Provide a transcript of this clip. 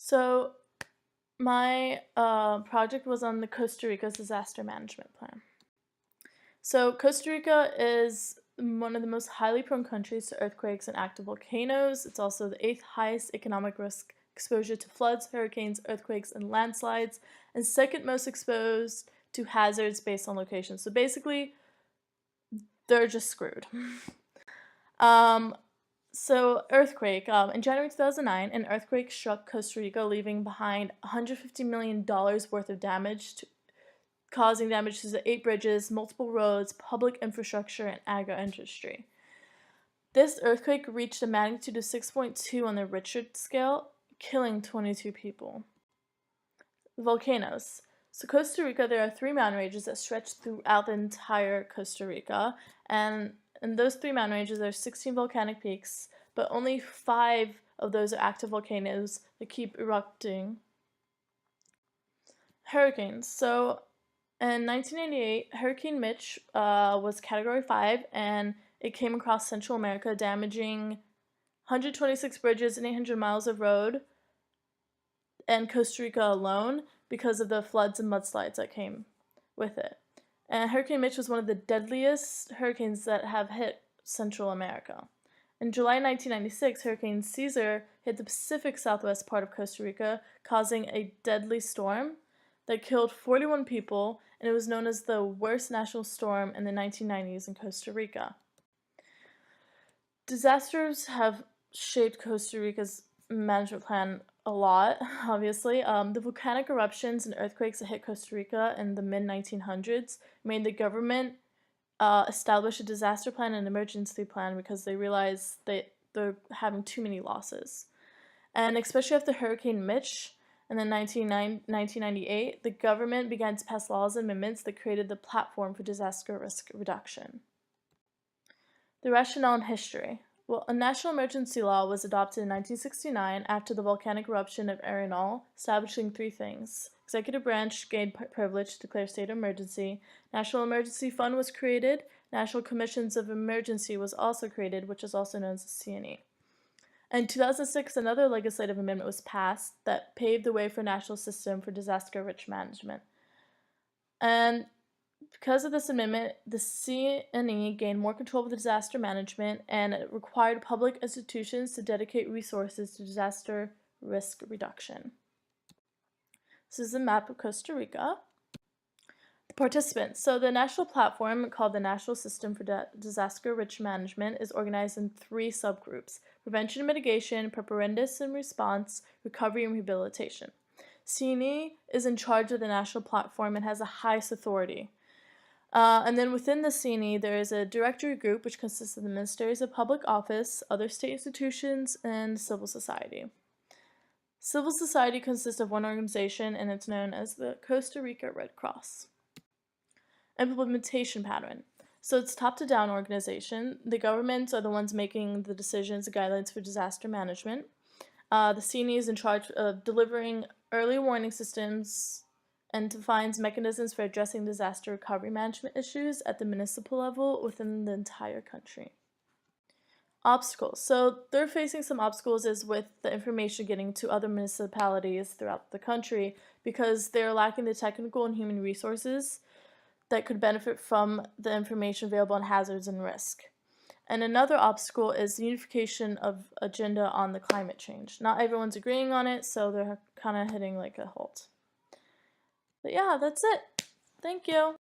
So my project was on the Costa Rica's disaster management plan. So Costa Rica is one of the most highly prone countries to earthquakes and active volcanoes. It's also the 8th highest economic risk exposure to floods, hurricanes, earthquakes, and landslides, and second most exposed to hazards based on location. So basically, they're just screwed. So earthquake. In January 2009, an earthquake struck Costa Rica, leaving behind $150 million worth of damage, causing damage to the 8 bridges, multiple roads, public infrastructure, and agro-industry. This earthquake reached a magnitude of 6.2 on the Richter scale, killing 22 people. Volcanoes. So Costa Rica, there are 3 mountain ranges that stretch throughout the entire Costa Rica, and in those 3 mountain ranges, there are 16 volcanic peaks, but only 5 of those are active volcanoes that keep erupting. Hurricanes. So in 1998, Hurricane Mitch was Category 5, and it came across Central America, damaging 126 bridges and 800 miles of road in Costa Rica alone because of the floods and mudslides that came with it. And Hurricane Mitch was one of the deadliest hurricanes that have hit Central America. In July 1996, Hurricane Caesar hit the Pacific Southwest part of Costa Rica, causing a deadly storm that killed 41 people, and it was known as the worst national storm in the 1990s in Costa Rica. Disasters have shaped Costa Rica's management plan a lot, obviously. The volcanic eruptions and earthquakes that hit Costa Rica in the mid-1900s made the government establish a disaster plan and emergency plan because they realized that they're having too many losses. And especially after Hurricane Mitch in 1998, the government began to pass laws and amendments that created the platform for disaster risk reduction. The rationale and history. Well, a national emergency law was adopted in 1969 after the volcanic eruption of Arenal, establishing 3 things. Executive branch gained privilege to declare state of emergency. National Emergency Fund was created. National Commissions of Emergency was also created, which is also known as the CNE. In 2006, another legislative amendment was passed that paved the way for a national system for disaster risk management. And because of this amendment, the CNE gained more control of the disaster management, and it required public institutions to dedicate resources to disaster risk reduction. This is a map of Costa Rica. The participants. So the national platform, called the National System for Disaster Risk Management, is organized in 3 subgroups: prevention and mitigation, preparedness and response, recovery and rehabilitation. CNE is in charge of the national platform and has the highest authority. And then within the CNE, there is a directory group which consists of the ministers of public office, other state institutions, and civil society. Civil society consists of one organization, and it's known as the Costa Rica Red Cross. Implementation pattern. So it's top-to-down organization. The governments are the ones making the decisions and guidelines for disaster management. The CNE is in charge of delivering early warning systems and defines mechanisms for addressing disaster recovery management issues at the municipal level within the entire country. Obstacles. So they're facing some obstacles is with the information getting to other municipalities throughout the country because they're lacking the technical and human resources that could benefit from the information available on hazards and risk. And another obstacle is the unification of agenda on the climate change. Not everyone's agreeing on it, so they're kind of hitting like a halt. But yeah, that's it. Thank you.